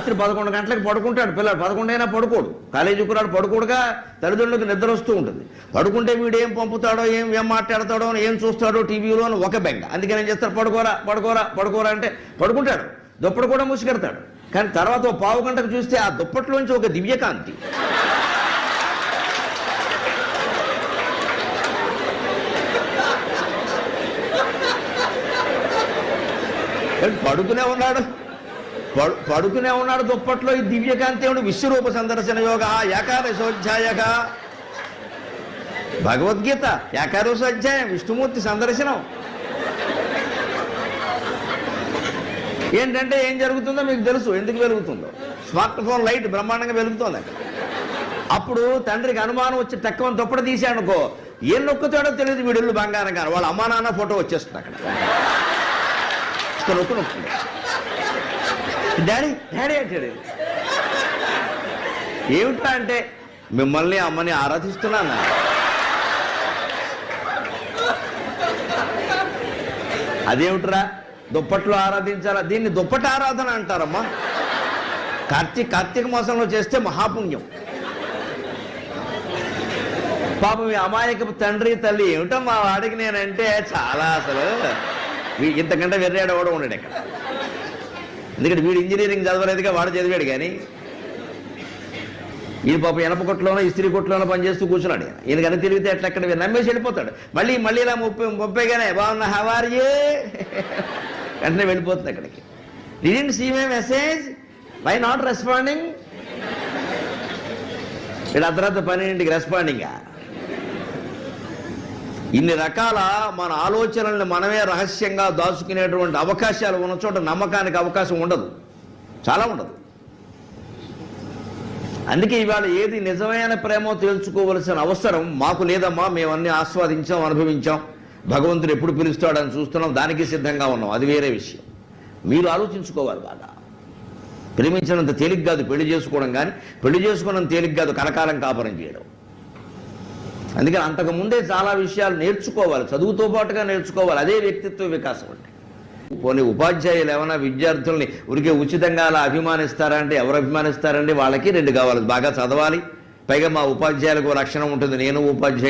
రాత్రి 11 గంటలకు పడుకుంటాడు పిల్లడు. 11 అయినా పడుకోడు, కాలేజీ కురాడు పడుకోడుగా. తల్లిదండ్రులకు నిద్ర వస్తూ ఉంటుంది. పడుకుంటే వీడు ఏం పంపుతాడో, ఏం మాట్లాడతాడో, ఏం చూస్తాడో టీవీలో అని ఒక బెంగ. అందుకని ఏం చేస్తాడు, పడుకోరా పడుకోరా పడుకోరా అంటే పడుకుంటాడు. దుప్పటి కూడా మూసికెడతాడు. కానీ తర్వాత ఓ పావు గంటకు చూస్తే ఆ దుప్పట్లోంచి ఒక దివ్యకాంతి. పడుకునే ఉన్నాడు దుప్పట్లో ఈ దివ్యకాంతి ఏమిటి? విశ్వరూప సందర్శన యోగ ఏకాదశోధ్యాయక. భగవద్గీత ఏకాదశోధ్యాయం, విష్ణుమూర్తి సందర్శనం. ఏంటంటే ఏం జరుగుతుందో మీకు తెలుసు, ఎందుకు వెలుగుతుందో. స్మార్ట్ ఫోన్ లైట్ బ్రహ్మాండంగా వెలుగుతోంది అక్కడ. అప్పుడు తండ్రికి అనుమానం వచ్చి తక్కువ దుప్పటి తీసాడనుకో, ఏం నొక్కుతాడో తెలియదు వీడిల్లు బంగారం గారు. వాళ్ళ అమ్మా నాన్న ఫోటో వచ్చేస్తుంది అక్కడ. నొక్కు డాడీ డాడీ అంటాడు. ఏమిటా అంటే మిమ్మల్ని అమ్మని ఆరాధిస్తున్నాను. అదేమిట్రా దుప్పట్లో ఆరాధించాలా? దీన్ని దుప్పటి ఆరాధన అంటారమ్మా. కార్తీక మాసంలో చేస్తే మహాపుణ్యం. పాపం మీ అమాయకపు తండ్రి తల్లి ఏమిటమ్మా వాడికి నేనంటే చాలా అసలు ఇంతకంటే వెర్రాడు కూడా ఉన్నాడు ఇక్కడ. ఎందుకంటే వీడు ఇంజనీరింగ్ చదవలేదుగా, వాడు చదివాడు. కానీ ఈయన పాప ఎనప కొట్లోనో ఇస్త్రీ కొట్లోనో పనిచేస్తూ కూర్చున్నాడు. ఈయనకని తిరిగితే ఎట్లా ఎక్కడ నమ్మేసి వెళ్ళిపోతాడు. మళ్ళీ ఇలా 30గానే బాగున్నా హవారియే వెంటనే వెళ్ళిపోతుంది అక్కడికి. Didn't see my message, why not responding? ఇక్కడ అర్ధరాత్రి 12కి రెస్పాండింగా. ఇన్ని రకాల మన ఆలోచనల్ని మనమే రహస్యంగా దాచుకునేటువంటి అవకాశాలు ఉన్న చోట నమ్మకానికి అవకాశం ఉండదు, చాలా ఉండదు. అందుకే ఇవాళ ఏది నిజమైన ప్రేమో తేల్చుకోవలసిన అవసరం మాకు లేదమ్మా. మేమన్నీ ఆస్వాదించాం, అనుభవించాం. భగవంతుడు ఎప్పుడు పిలుస్తాడని చూస్తున్నాం, దానికి సిద్ధంగా ఉన్నాం. అది వేరే విషయం. మీరు ఆలోచించుకోవాలి బాగా. ప్రేమించినంత తేలిక కాదు పెళ్లి చేసుకోవడం, కానీ పెళ్లి చేసుకున్నంత తేలిక కాదు కలకాలం కాపురం చేయడం. అందుకని అంతకుముందే చాలా విషయాలు నేర్చుకోవాలి, చదువుతో పాటుగా నేర్చుకోవాలి. అదే వ్యక్తిత్వ వికాసం అంటే. పోనీ ఉపాధ్యాయులు ఏమైనా విద్యార్థుల్ని ఉరికే ఉచితంగా అలా అభిమానిస్తారంటే ఎవరు అభిమానిస్తారండి? వాళ్ళకి 2 కావాలి, బాగా చదవాలి. పైగా మా ఉపాధ్యాయులకు లక్షణం ఉంటుంది, నేను ఉపాధ్యాయుడు